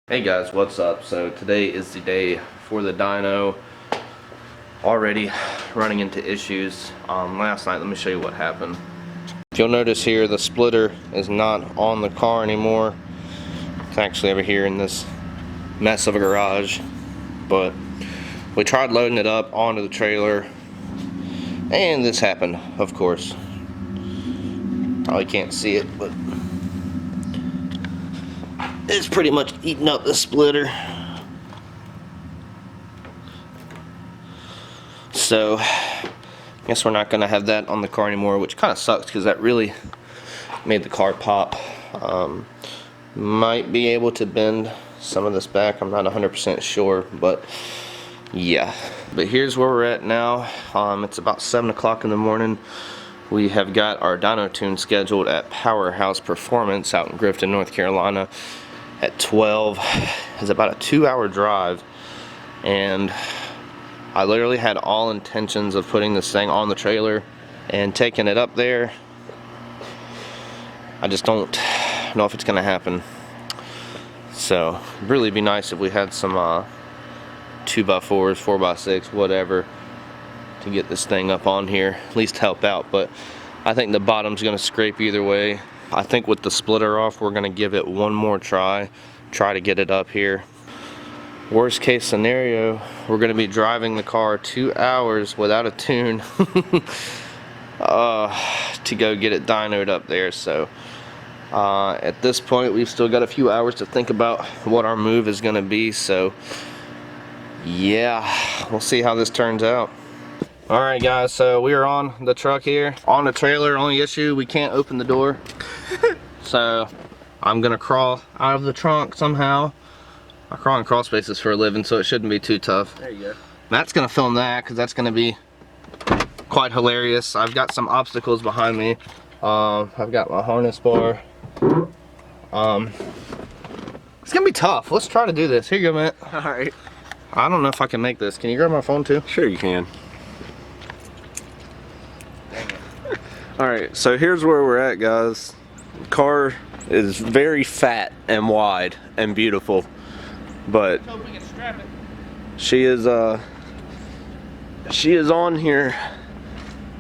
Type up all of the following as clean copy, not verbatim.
Hey guys, what's up? So today is the day for the dyno. Already running into issues. Last night, let me show you what happened. If you'll notice here, the splitter is not on the car anymore. It's actually over here in this mess of a garage. But we tried loading it up onto the trailer, and this happened, of course. Probably can't see it, but it's pretty much eating up the splitter. So I guess we're not going to have that on the car anymore, which kind of sucks because that really made the car pop. Might be able to bend some of this back. I'm not 100% sure, but yeah. But here's where we're at now. It's about 7 o'clock in the morning. We have got our dyno tune scheduled at Powerhouse Performance out in Grifton, North Carolina at 12. It's about a 2-hour drive, and I literally had all intentions of putting this thing on the trailer and taking it up there. I just don't know if it's gonna happen. So it'd really be nice if we had some 2x4s, 4x6, whatever, to get this thing up on here, at least help out. But I think the bottom's gonna scrape either way. I think with the splitter off, we're gonna give it one more try to get it up here. Worst case scenario, we're gonna be driving the car 2 hours without a tune to go get it dynoed up there. So at this point, we've still got a few hours to think about what our move is gonna be. So yeah, we'll see how this turns out. Alright guys, so we are on the truck here, on the trailer. Only issue, we can't open the door. So I'm gonna crawl out of the trunk somehow. I crawl in crawl spaces for a living, so it shouldn't be too tough. There you go. Matt's gonna film that because that's gonna be quite hilarious. I've got some obstacles behind me. I've got my harness bar. It's gonna be tough. Let's try to do this. Here you go, Matt. Alright. I don't know if I can make this. Can you grab my phone too? Sure you can. Alright, so here's where we're at, guys. The car is very fat and wide and beautiful, but she is on here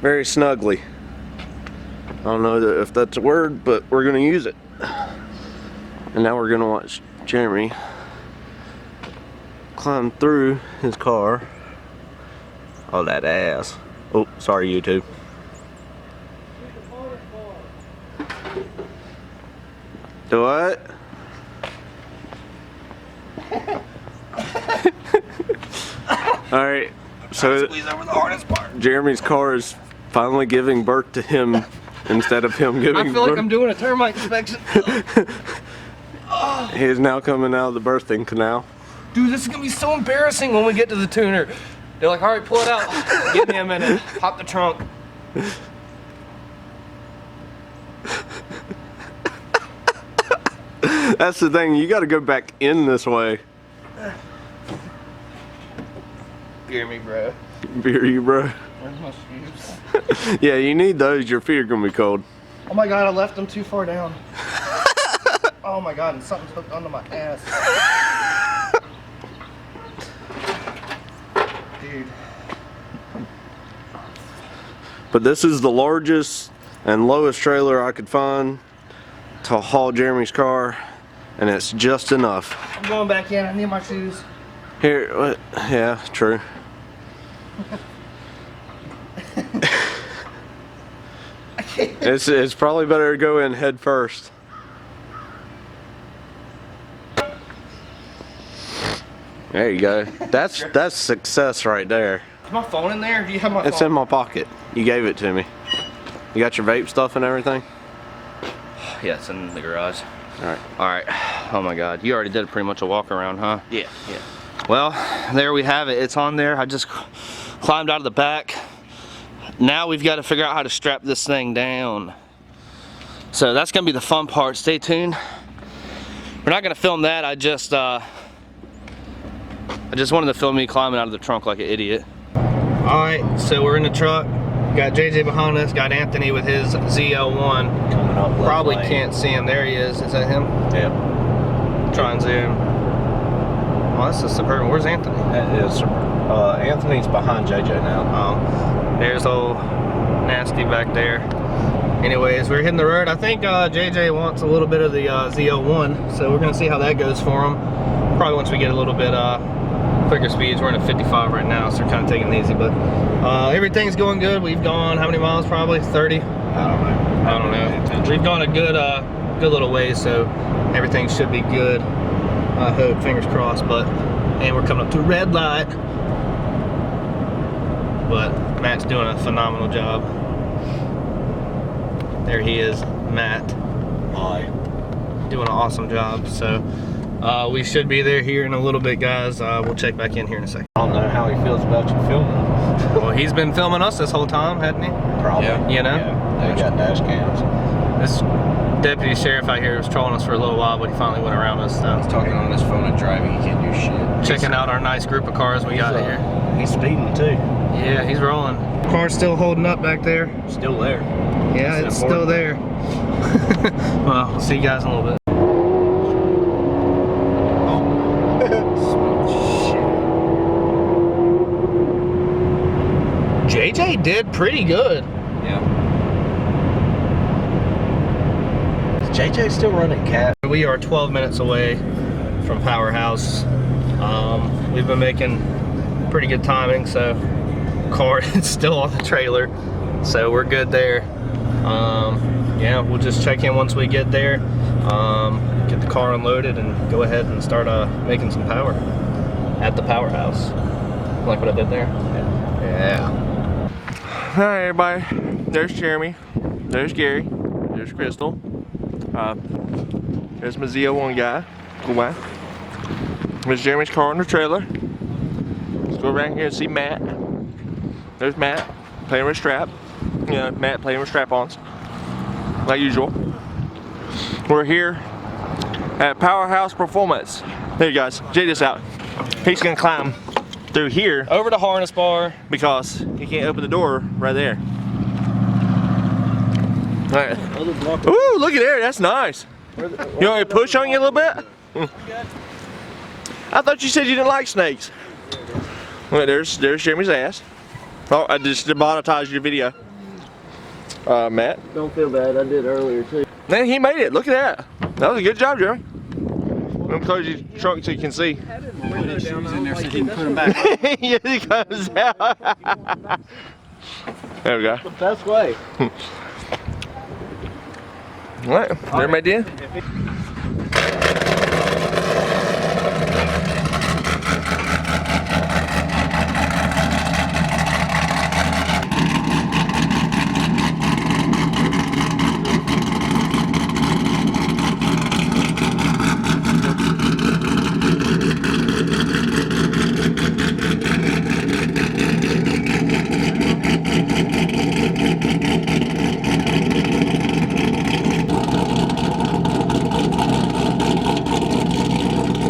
very snugly. I don't know if that's a word, but we're gonna use it. And now we're gonna watch Jeremy climb through his car. Oh, that ass. Oh, sorry, YouTube. Do what? Alright, so Jeremy's car is finally giving birth to him instead of him giving birth. I feel like I'm doing a termite inspection. He is now coming out of the birthing canal. Dude, this is gonna be so embarrassing when we get to the tuner. They're like, alright, pull it out. Give me a minute. Pop the trunk. That's the thing, you gotta go back in this way. Beer me, bro. Beer you, bro. Where's my shoes? Yeah, you need those, your feet are gonna be cold. Oh my god, I left them too far down. Oh my god, and something's hooked onto my ass. Dude. But this is the largest and lowest trailer I could find to haul Jeremy's car, and it's just enough. I'm going back in, I need my shoes. Here, what? Yeah, true. It's probably better to go in head first. There you go. That's success right there. Is my phone in there? Do you have my phone? It's in my pocket. You gave it to me. You got your vape stuff and everything? Yeah, it's in the garage. Alright. Alright. Oh my god. You already did pretty much a walk around, huh? Yeah. Well, there we have it. It's on there. I just climbed out of the back. Now we've got to figure out how to strap this thing down. So that's going to be the fun part. Stay tuned. We're not gonna film that. I just wanted to film me climbing out of the trunk like an idiot. All right, so we're in the truck. Got JJ behind us. Got Anthony with his ZL1. Coming up. Probably can't see him. There he is. Is that him? Yep. Try and zoom. Oh, that's a Suburban. Where's Anthony? That is Anthony's behind JJ now. Oh, there's old Nasty back there. Anyways, we're hitting the road. I think JJ wants a little bit of the ZL1, so we're gonna see how that goes for him. Probably once we get a little bit quicker speeds. We're in a 55 right now, so we're kind of taking it easy, but everything's going good. We've gone how many miles? Probably 30. I don't know. We've gone a good little way, so everything should be good. I hope, fingers crossed. And we're coming up to a red light. But Matt's doing a phenomenal job. There he is, Matt. Hi. Doing an awesome job. So we should be there here in a little bit, guys. We'll check back in here in a second. I don't know how he feels about you filming. Well, he's been filming us this whole time, hasn't he? Probably. Yeah. You know? Yeah. They got dash cams. This deputy sheriff out here was trolling us for a little while, but he finally went around us. He's talking on his phone and driving. He can't do shit. Checking out our nice group of cars we got here. He's speeding too. Yeah, he's rolling. Car's still holding up back there. Still there. Yeah, That's it's still there. Well, we'll see you guys in a little bit. JJ did pretty good. Yeah. Is JJ still running cat? We are 12 minutes away from Powerhouse. We've been making pretty good timing, so car is still on the trailer, so we're good there. Yeah, we'll just check in once we get there, get the car unloaded, and go ahead and start making some power at the Powerhouse. Like what I did there? Yeah. Hi everybody, there's Jeremy, there's Gary, there's Crystal, there's my ZL1 guy, cool guy. There's Jeremy's car on the trailer. Let's go around here and see Matt. There's Matt, playing with strap. Yeah, Matt playing with strap-ons, like usual. We're here at Powerhouse Performance. There you guys, check this out. He's gonna climb through here Over the harness bar. because he can't open the door right there. All right. Ooh, look at there, that's nice. You want me to push on you a little bit? I thought you said you didn't like snakes. Wait, there's Jeremy's ass. Oh, I just demonetized your video. Matt. Don't feel bad. I did earlier too. Man, he made it. Look at that. That was a good job, Jeremy. I'm gonna close your trunk so you can see. Put his shoes in there so he can put them back. Here he comes out. There we go. The best way. All right, everybody did?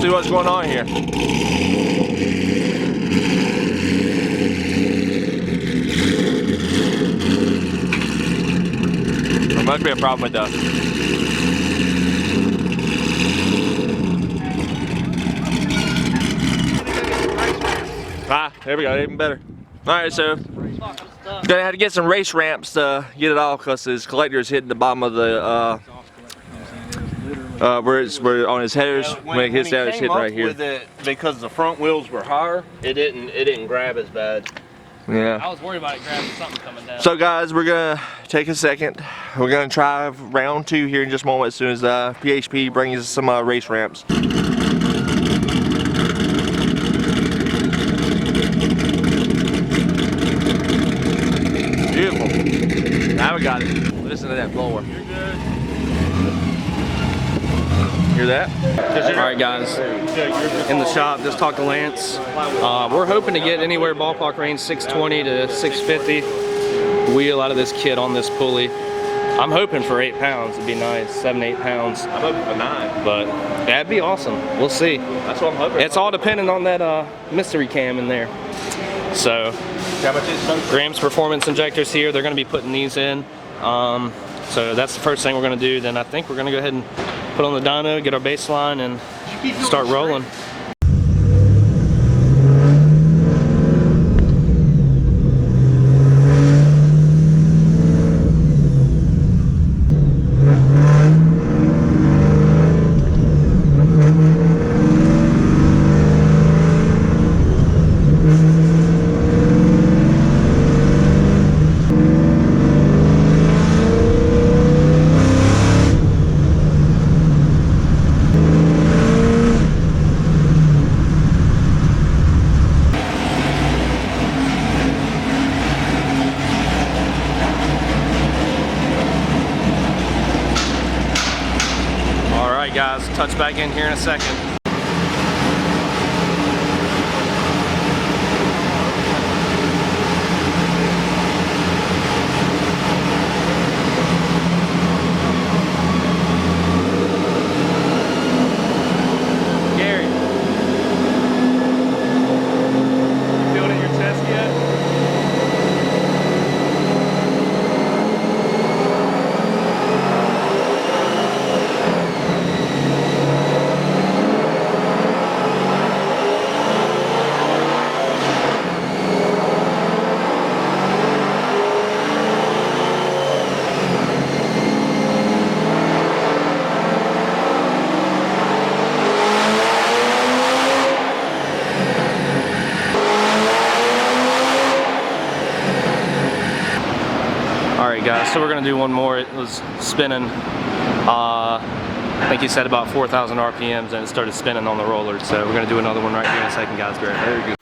See what's going on here. There must be a problem with that. Ah, there we go, even better. Alright, so gonna have to get some race ramps to get it all because his collector is hitting the bottom of the where on his headers when it hits down, it's hitting right here. With it, because the front wheels were higher, it didn't grab as bad. Yeah. I was worried about it grabbing something coming down. So guys, we're gonna take a second. We're gonna try round 2 here in just a moment as soon as PHP brings us some race ramps. Beautiful. Now we got it. Listen to that blower. You're good. Hear that? Alright guys, in the shop, just talked to Lance. We're hoping to get anywhere ballpark range 620 to 650 wheel out of this kit on this pulley. I'm hoping for 8 pounds, it'd be nice, 7, 8 pounds. I'm hoping for 9. But That'd be awesome. We'll see. That's what I'm hoping. It's all dependent on that mystery cam in there. So, How much is it? Graham's Performance Injectors here. They're going to be putting these in. So that's the first thing we're going to do. Then I think we're going to go ahead and put on the dyno, get our baseline, and start rolling. Guys, touch back in here in a second. Gary, you feel it in your chest yet? Alright guys, so we're going to do one more. It was spinning, I think he said about 4,000 RPMs, and it started spinning on the roller. So we're going to do another one right here in a second, guys. Very good.